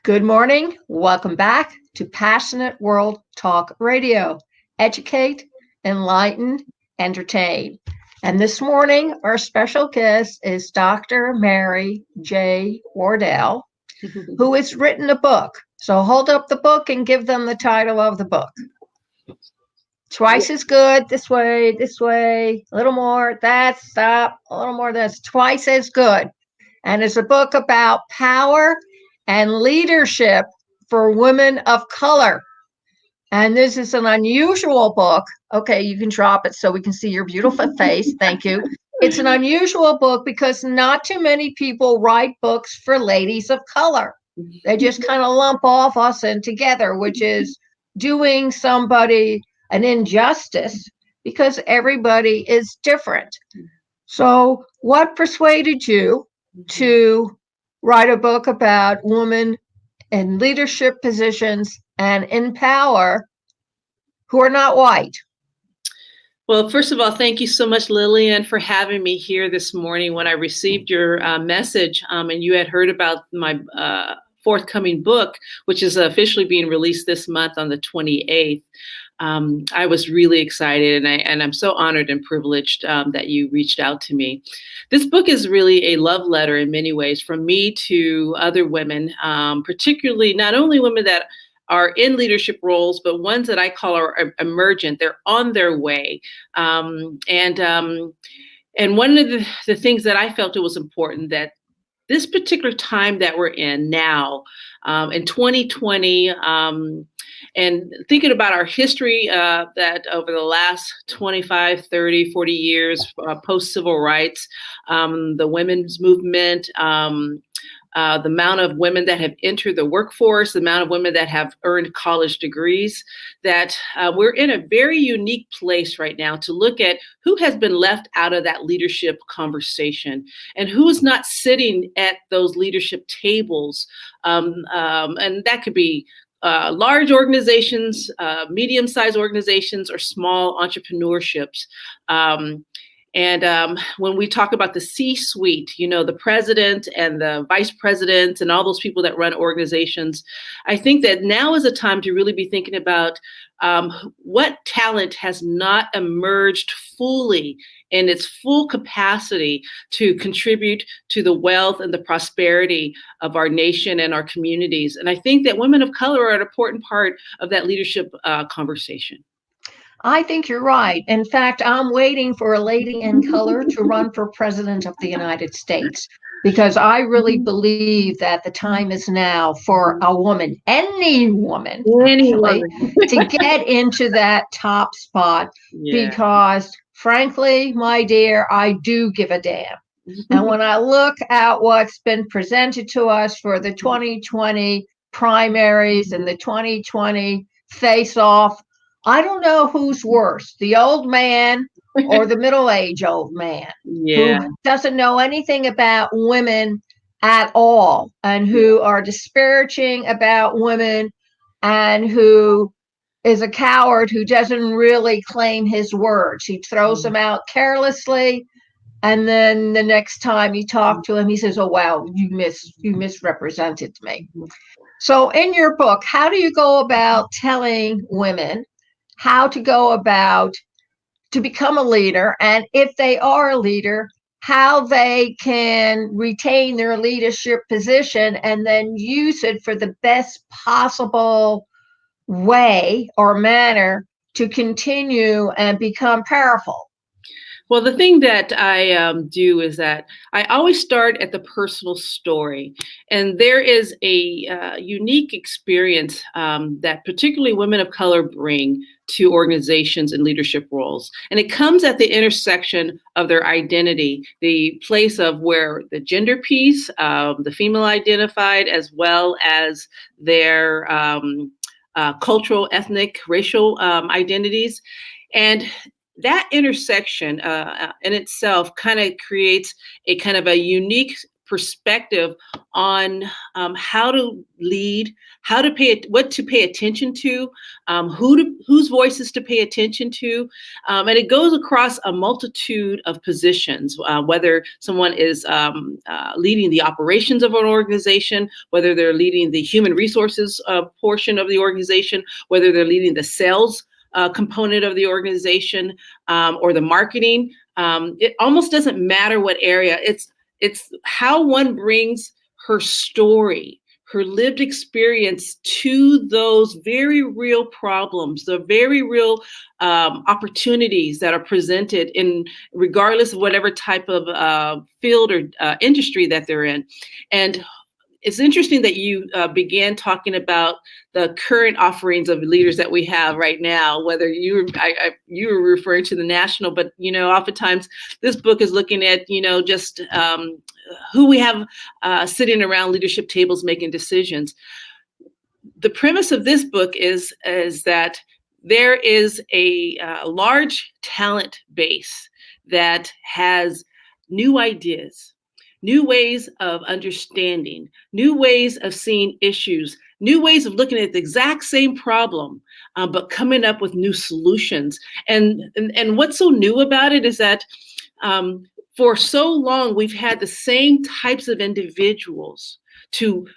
Good morning. Welcome back to Passionate World Talk Radio. Educate, enlighten, entertain. And this morning, our special guest is Dr. Mary J. Wardell, who has written a book. So hold up the book and give them the title of the book. Twice as good, this way, a little more, that's stop, a little more, that's twice as good. And it's a book about power and leadership for women of color. And this is an unusual book. Okay, you can drop it so we can see your beautiful face. Thank you. It's an unusual book because not too many people write books for ladies of color. They just kind of lump off us in together, which is doing somebody an injustice because everybody is different. So what persuaded you to write a book about women in leadership positions and in power who are not white? Well, first of all, thank you so much, Lillian, for having me here this morning. When I received your message and you had heard about my forthcoming book, which is officially being released this month on the 28th, I was really excited, and I'm so honored and privileged that you reached out to me. This book is really a love letter in many ways from me to other women, particularly not only women that are in leadership roles, but ones that I call are emergent. They're on their way. And one of the things that I felt it was important that this particular time that we're in now, in 2020, and thinking about our history that over the last 25, 30, 40 years, post-civil rights, the women's movement, the amount of women that have entered the workforce, the amount of women that have earned college degrees, that we're in a very unique place right now to look at who has been left out of that leadership conversation and who is not sitting at those leadership tables. And that could be large organizations, medium-sized organizations, or small entrepreneurships. And when we talk about the C-suite, you know, the president and the vice presidents and all those people that run organizations, I think that now is a time to really be thinking about what talent has not emerged fully in its full capacity to contribute to the wealth and the prosperity of our nation and our communities. And I think that women of color are an important part of that leadership conversation. I think you're right. In fact, I'm waiting for a lady in color to run for president of the United States because I really believe that the time is now for a woman, any woman, actually, to get into that top spot. Yeah. Because frankly, my dear, I do give a damn. And when I look at what's been presented to us for the 2020 primaries and the 2020 face-off, I don't know who's worse, the old man or the middle-aged old man who doesn't know anything about women at all and who are disparaging about women and who is a coward who doesn't really claim his words. He throws them out carelessly, and then the next time you talk to him, he says, "Oh, wow, you misrepresented me." So in your book, how do you go about telling women how to go about to become a leader, and if they are a leader, how they can retain their leadership position and then use it for the best possible way or manner to continue and become powerful? Well, the thing that I do is that I always start at the personal story. And there is a unique experience that particularly women of color bring to organizations and leadership roles. And it comes at the intersection of their identity, the place of where the gender piece, the female identified, as well as their cultural, ethnic, racial identities. And that intersection in itself kind of creates a kind of a unique perspective on how to lead, what to pay attention to, whose voices to pay attention to. And it goes across a multitude of positions, whether someone is leading the operations of an organization, whether they're leading the human resources portion of the organization, whether they're leading the sales component of the organization, or the marketing. It almost doesn't matter what area. It's how one brings her story, her lived experience to those very real problems, the very real opportunities that are presented in, regardless of whatever type of field or industry that they're in. And it's interesting that you began talking about the current offerings of leaders that we have right now, whether you were referring to the national, but, oftentimes this book is looking at, just who we have sitting around leadership tables making decisions. The premise of this book is that there is a large talent base that has new ideas, new ways of understanding, new ways of seeing issues, new ways of looking at the exact same problem, but coming up with new solutions. And what's so new about it is that for so long, we've had the same types of individuals to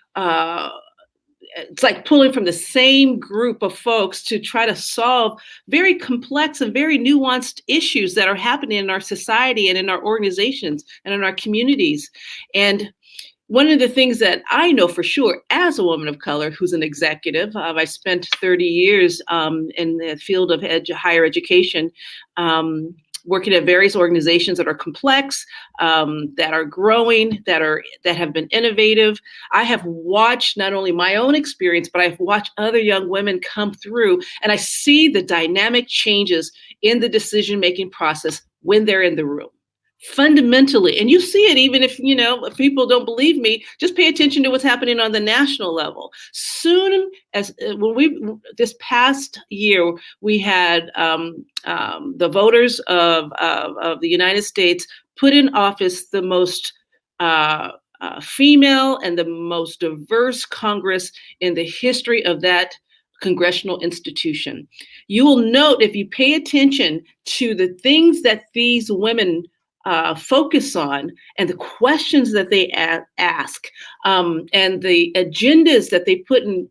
it's like pulling from the same group of folks to try to solve very complex and very nuanced issues that are happening in our society and in our organizations and in our communities. And one of the things that I know for sure as a woman of color who's an executive, I spent 30 years in the field of higher education, working at various organizations that are complex, that are growing, that have been innovative. I have watched not only my own experience, but I've watched other young women come through, and I see the dynamic changes in the decision-making process when they're in the room. Fundamentally, and you see it even if if people don't believe me, just pay attention to what's happening on the national level. Soon as this past year, we had the voters of the United States put in office the most female and the most diverse Congress in the history of that congressional institution. You will note, if you pay attention to the things that these women focus on and the questions that they ask, and the agendas that they put in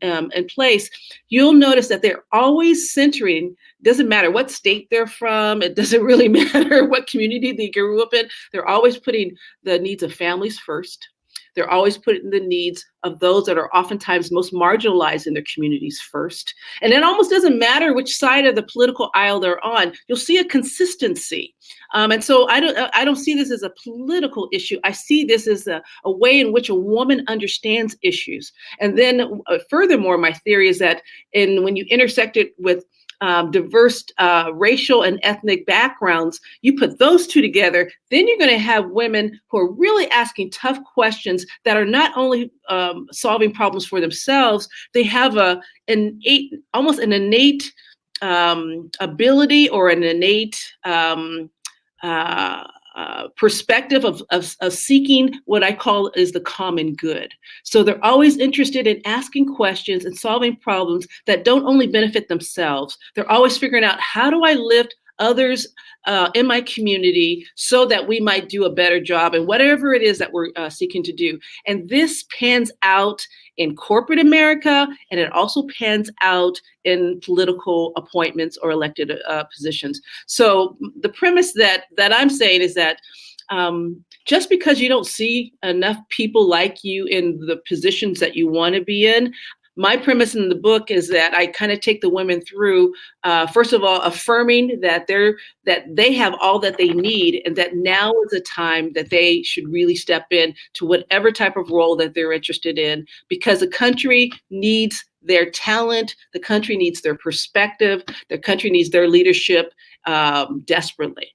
place, you'll notice that they're always centering. Doesn't matter what state they're from. It doesn't really matter what community they grew up in. They're always putting the needs of families first. They're always putting the needs of those that are oftentimes most marginalized in their communities first. And it almost doesn't matter which side of the political aisle they're on. You'll see a consistency. And so I don't see this as a political issue. I see this as a way in which a woman understands issues. And then furthermore, my theory is that when you intersect it with diverse racial and ethnic backgrounds, you put those two together, then you're going to have women who are really asking tough questions that are not only solving problems for themselves, they have almost an innate ability or an innate perspective of seeking what I call is the common good. So they're always interested in asking questions and solving problems that don't only benefit themselves. They're always figuring out, how do I lift others in my community so that we might do a better job in whatever it is that we're seeking to do. And this pans out in corporate America, and it also pans out in political appointments or elected positions. So the premise that I'm saying is that just because you don't see enough people like you in the positions that you want to be in, my premise in the book is that I kind of take the women through, first of all, affirming that they have all that they need, and that now is the time that they should really step in to whatever type of role that they're interested in, because the country needs their talent, the country needs their perspective, the country needs their leadership desperately.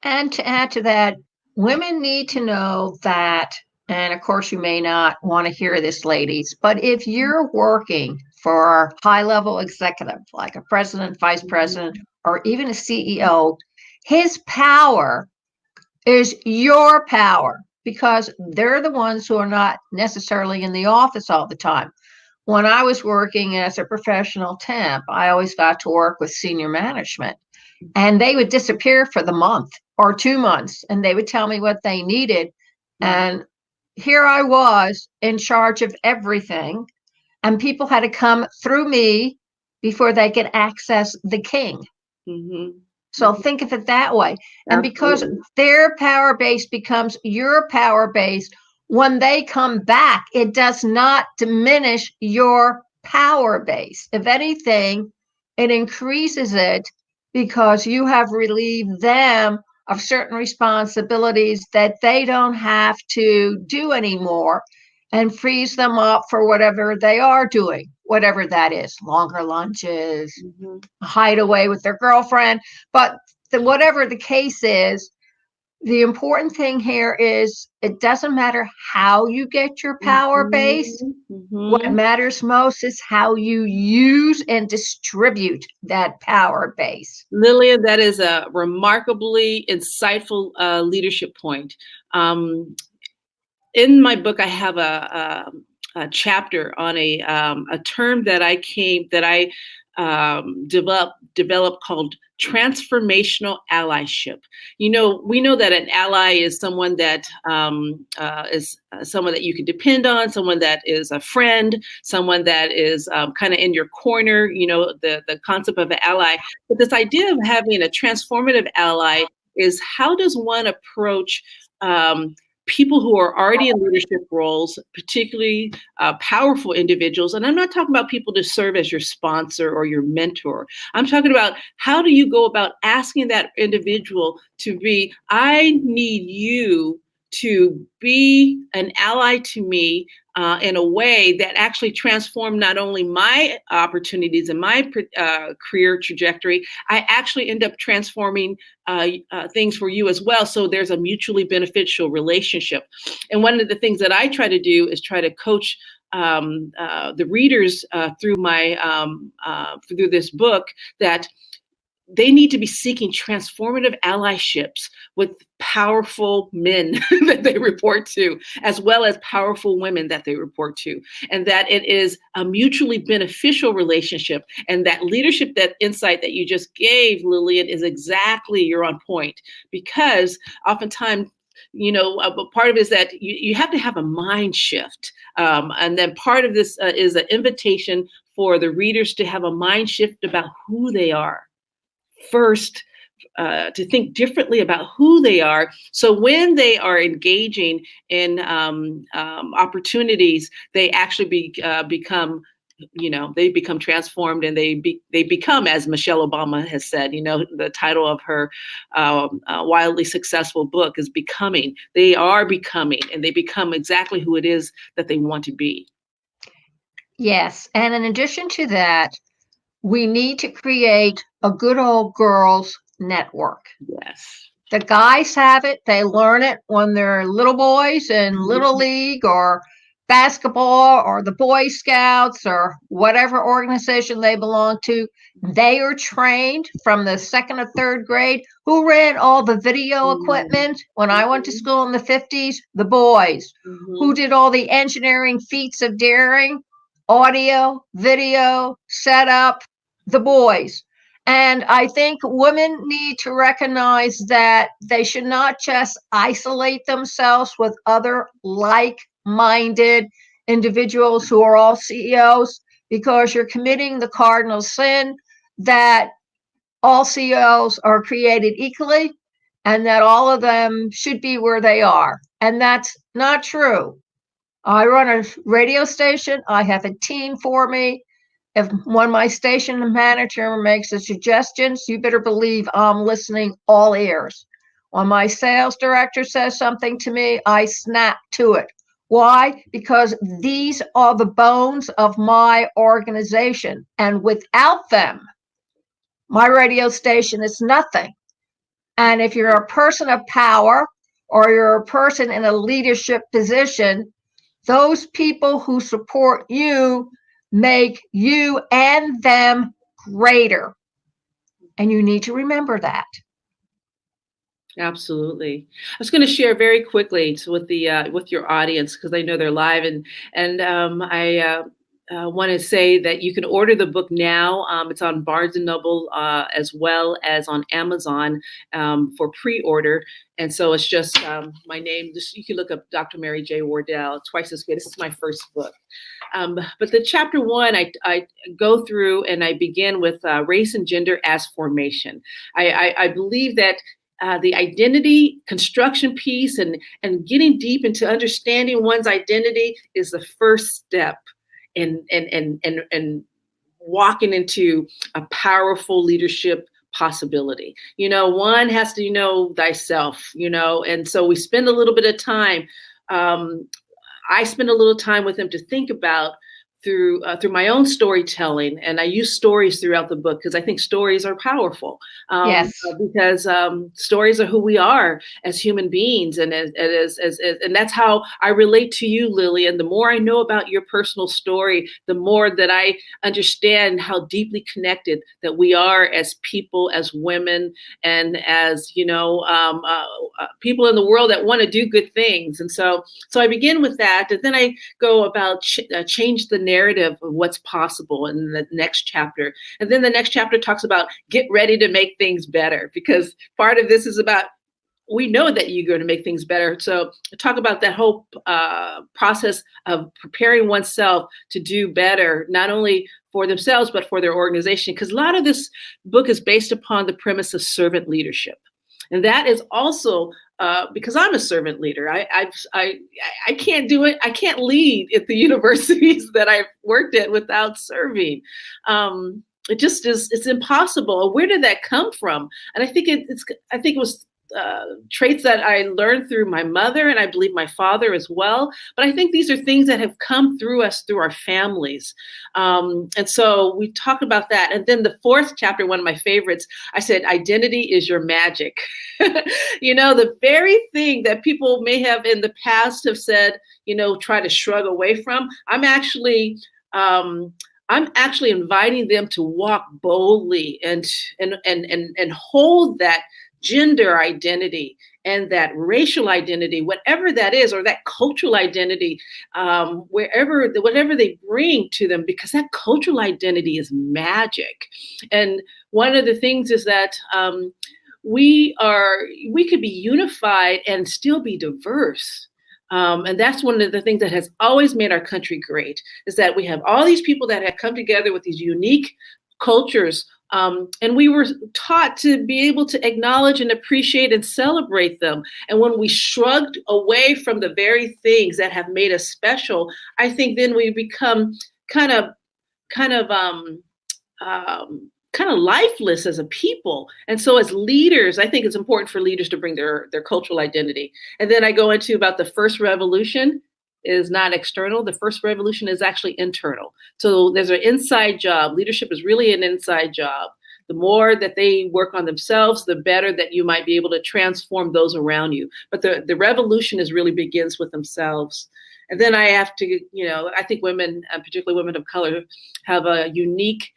And to add to that, women need to know that, and of course you may not want to hear this, ladies, but if you're working for a high-level executive, like a president, vice president, or even a CEO, his power is your power. because they're the ones who are not necessarily in the office all the time. When I was working as a professional temp, I always got to work with senior management, and they would disappear for the month or 2 months, and they would tell me what they needed. And here I was in charge of everything, and people had to come through me before they could access the king. Mm-hmm. So think of it that way. And because their power base becomes your power base, when they come back, it does not diminish your power base. If anything, it increases it because you have relieved them of certain responsibilities that they don't have to do anymore, and frees them up for whatever they are doing, whatever that is, longer lunches, hideaway with their girlfriend. But whatever the case is, the important thing here is it doesn't matter how you get your power base. What matters most is how you use and distribute that power base. Lillian, that is a remarkably insightful leadership point. In my book, I have a chapter on a term that I developed called transformational allyship. We know that an ally is someone that is someone that you can depend on, someone that is a friend, someone that is kind of in your corner. The concept of an ally. But this idea of having a transformative ally is, how does one approach people who are already in leadership roles, particularly powerful individuals? And I'm not talking about people to serve as your sponsor or your mentor. I'm talking about, how do you go about asking that individual to be, I need you to be an ally to me in a way that actually transformed not only my opportunities and my career trajectory, I actually end up transforming things for you as well. So there's a mutually beneficial relationship. And one of the things that I try to do is try to coach the readers through this book, that they need to be seeking transformative allyships with powerful men that they report to, as well as powerful women that they report to, and that it is a mutually beneficial relationship. And that leadership, that insight that you just gave, Lillian, is exactly, you're on point, because oftentimes, part of it is that you have to have a mind shift. And then part of this is an invitation for the readers to have a mind shift about who they are. First, to think differently about who they are. So when they are engaging in opportunities, they actually become transformed, and they become, as Michelle Obama has said, the title of her wildly successful book is Becoming. They are becoming, and they become exactly who it is that they want to be. Yes. And in addition to that, we need to create a good old girls network. Yes. The guys have it. They learn it when they're little boys in Little League or basketball or the Boy Scouts or whatever organization they belong to. They are trained from the 2nd or 3rd grade. Who ran all the video equipment when I went to school in the 50s? The boys. Who did all the engineering feats of daring? Audio, video, setup, the boys. And I think women need to recognize that they should not just isolate themselves with other like-minded individuals who are all CEOs, because you're committing the cardinal sin that all CEOs are created equally and that all of them should be where they are. And that's not true. I run a radio station. I have a team for me. If when my station manager makes a suggestion, you better believe I'm listening all ears. When my sales director says something to me, I snap to it. Why? Because these are the bones of my organization. And without them, my radio station is nothing. And if you're a person of power or you're a person in a leadership position, those people who support you make you and them greater. And you need to remember that. Absolutely. I was going to share very quickly with the with your audience because I know they're live, and I want to say that you can order the book now. It's on Barnes and Noble as well as on Amazon for pre-order. And so it's just my name. Just you can look up Dr. Mary J. Wardell. Twice as good. This is my first book. But the chapter one, I go through and I begin with race and gender as formation. I believe that the identity construction piece and getting deep into understanding one's identity is the first step in walking into a powerful leadership possibility. One has to know thyself, and so we spend a little bit of time. I spend a little time with them to think about through my own storytelling, and I use stories throughout the book because I think stories are powerful. Yes. Because stories are who we are as human beings, and and that's how I relate to you, Lily. And the more I know about your personal story, the more that I understand how deeply connected that we are as people, as women, and as people in the world that want to do good things. And so I begin with that, and then I go about change the narrative of what's possible in the next chapter. And then the next chapter talks about get ready to make things better, because part of this is about we know that you're going to make things better. So talk about that whole process of preparing oneself to do better, not only for themselves, but for their organization. Because a lot of this book is based upon the premise of servant leadership. And that is also because I'm a servant leader. I can't do it. I can't lead at the universities that I've worked at without serving. It just is. It's impossible. Where did that come from? And I think it was traits that I learned through my mother, and I believe my father as well. But I think these are things that have come through us through our families. And so we talk about that. And then the fourth chapter, one of my favorites, I said, identity is your magic. The very thing that people may have in the past have said, try to shrug away from. I'm actually inviting them to walk boldly and hold that gender identity and that racial identity, whatever that is, or that cultural identity, whatever they bring to them, because that cultural identity is magic. And one of the things is that we could be unified and still be diverse. And that's one of the things that has always made our country great, is that we have all these people that have come together with these unique cultures. And we were taught to be able to acknowledge and appreciate and celebrate them. And when we shrugged away from the very things that have made us special, I think then we become kind of lifeless as a people. And so as leaders, I think it's important for leaders to bring their cultural identity. And then I go into about the first revolution is not external. The first revolution is actually internal. So there's an inside job. Leadership is really an inside job. The more that they work on themselves, the better that you might be able to transform those around you. But the revolution really begins with themselves. And then I have to, I think women, particularly women of color, have a unique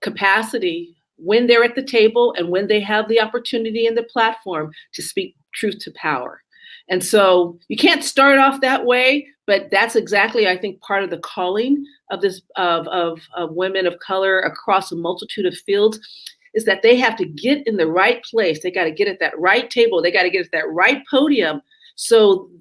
capacity when they're at the table and when they have the opportunity and the platform to speak truth to power. And so you can't start off that way, but that's exactly, I think, part of the calling of this of women of color across a multitude of fields, is that they have to get in the right place. They got to get at that right table. They got to get at that right podium. So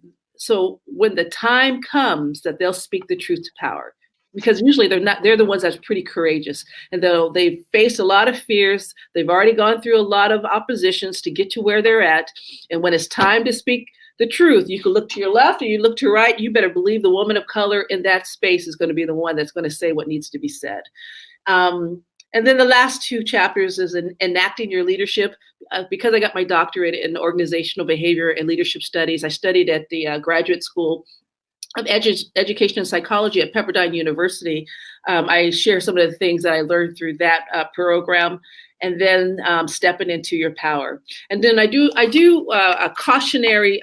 when the time comes that they'll speak the truth to power, because usually they're the ones that's pretty courageous, and they've faced a lot of fears. They've already gone through a lot of oppositions to get to where they're at. And when it's time to speak the truth, you can look to your left or you look to your right. You better believe the woman of color in that space is going to be the one that's going to say what needs to be said. And then the last two chapters is enacting your leadership. Because I got my doctorate in organizational behavior and leadership studies, I studied at the Graduate School of Education and Psychology at Pepperdine University. I share some of the things that I learned through that program. And then stepping into your power. And then I do a cautionary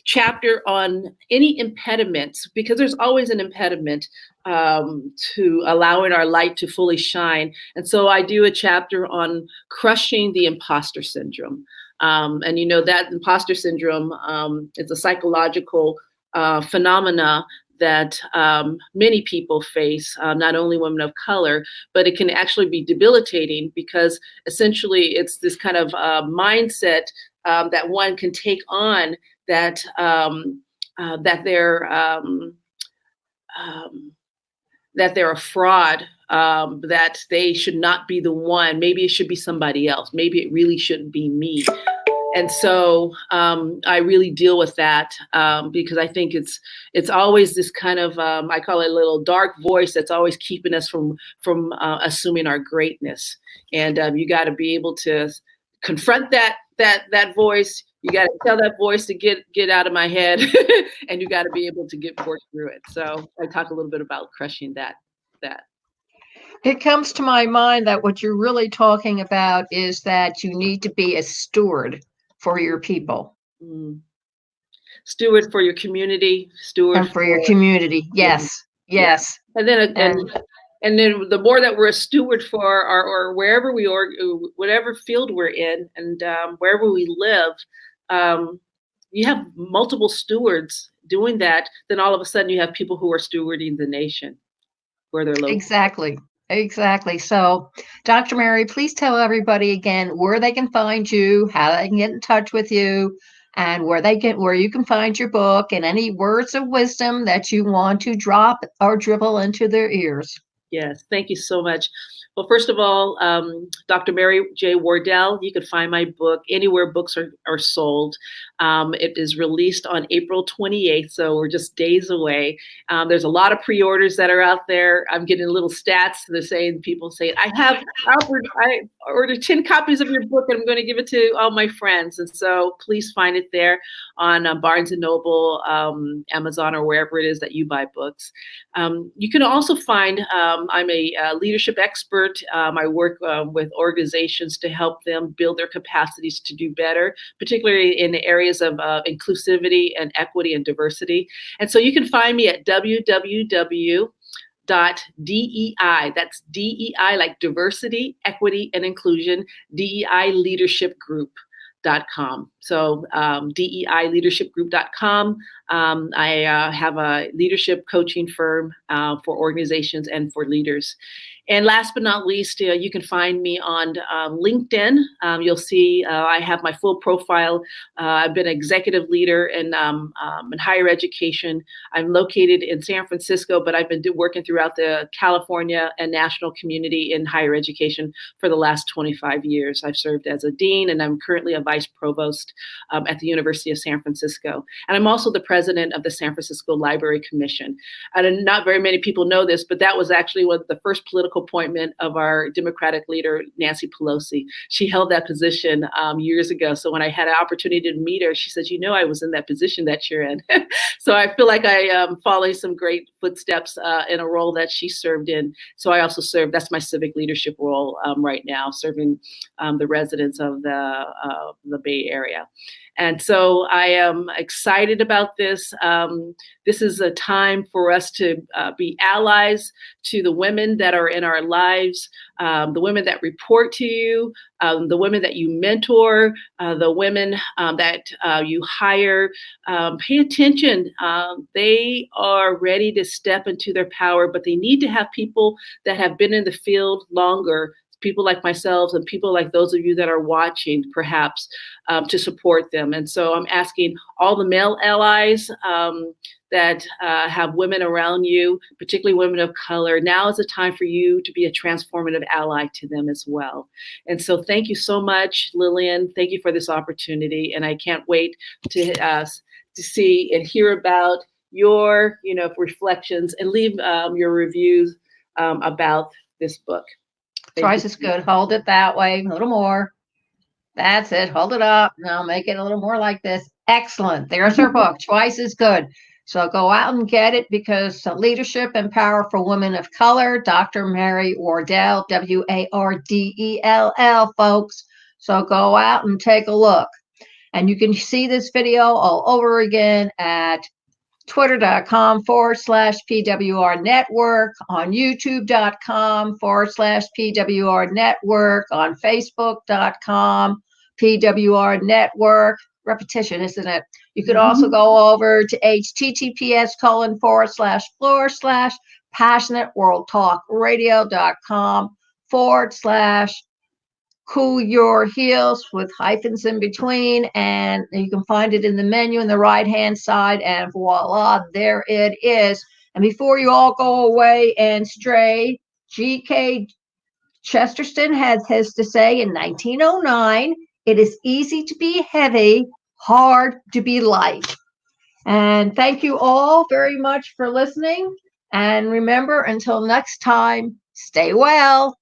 chapter on any impediments, because there's always an impediment to allowing our light to fully shine. And so I do a chapter on crushing the imposter syndrome. And that imposter syndrome is a psychological phenomena that many people face, not only women of color, but it can actually be debilitating, because essentially it's this kind of mindset that one can take on, that that they're a fraud, that they should not be the one. Maybe it should be somebody else. Maybe it really shouldn't be me. And so I really deal with that, because I think it's always this kind of I call it a little dark voice that's always keeping us from assuming our greatness. And you got to be able to confront that voice. You got to tell that voice to get out of my head, and you got to be able to work through it. So I talk a little bit about crushing that. It comes to my mind that what you're really talking about is that you need to be a steward for your people. Steward for your community, steward for your community. Yes. Yes. And then the more that we're a steward for or wherever whatever field we're in, and wherever we live, you have multiple stewards doing that. Then all of a sudden you have people who are stewarding the nation where they're located. Exactly. So, Dr. Mary, please tell everybody again where they can find you, how they can get in touch with you, and where you can find your book, and any words of wisdom that you want to drop or dribble into their ears. Yes, thank you so much. Well, first of all, Dr. Mary J. Wardell, you can find my book anywhere books are sold. It is released on April 28th, so we're just days away. There's a lot of pre-orders that are out there. I'm getting little stats. People say, I ordered 10 copies of your book, and I'm going to give it to all my friends. And so please find it there on Barnes & Noble, Amazon, or wherever it is that you buy books. You can also find, I'm a leadership expert. I work with organizations to help them build their capacities to do better, particularly in the areas of inclusivity and equity and diversity. And so you can find me at www.DEI, that's DEI like diversity, equity, and inclusion, DEI Leadership Group.com. So DEIleadershipgroup.com. I have a leadership coaching firm for organizations and for leaders. And last but not least, you can find me on LinkedIn. You'll see I have my full profile. I've been an executive leader in higher education. I'm located in San Francisco, but I've been working throughout the California and national community in higher education for the last 25 years. I've served as a dean, and I'm currently a vice provost at the University of San Francisco. And I'm also the president of the San Francisco Library Commission. And not very many people know this, but that was actually one of the first political appointment of our Democratic leader, Nancy Pelosi. She held that position years ago. So when I had an opportunity to meet her, she said, I was in that position that you're in. So I feel like I am following some great footsteps in a role that she served in. So I also serve, that's my civic leadership role right now, serving the residents of the Bay Area. And so I am excited about this. This is a time for us to be allies to the women that are in our lives, the women that report to you, the women that you mentor, the women that you hire. Pay attention. They are ready to step into their power, but they need to have people that have been in the field longer, people like myself and people like those of you that are watching, perhaps, to support them. And so I'm asking all the male allies that have women around you, particularly women of color, now is the time for you to be a transformative ally to them as well. And so thank you so much, Lillian. Thank you for this opportunity. And I can't wait to see and hear about your reflections and leave your reviews about this book. Twice as good. Hold it that way. A little more. That's it. Hold it up. Now make it a little more like this. Excellent. There's our book. Twice as good. So go out and get it, because Leadership and Power for Women of Color, Dr. Mary Wardell, Wardell, folks. So go out and take a look. And you can see this video all over again at twitter.com/PWR Network, on youtube.com/PWR Network, on Facebook.com PWR Network. Repetition, isn't it? You could also go over to https://passionateworldtalkradio.com/cool your heels with hyphens in between, and you can find it in the menu in the right hand side, and voila, there it is. And before you all go away and stray, G.K. Chesterton had his to say in 1909, it is easy to be heavy, hard to be light. And thank you all very much for listening, and remember, until next time, stay well.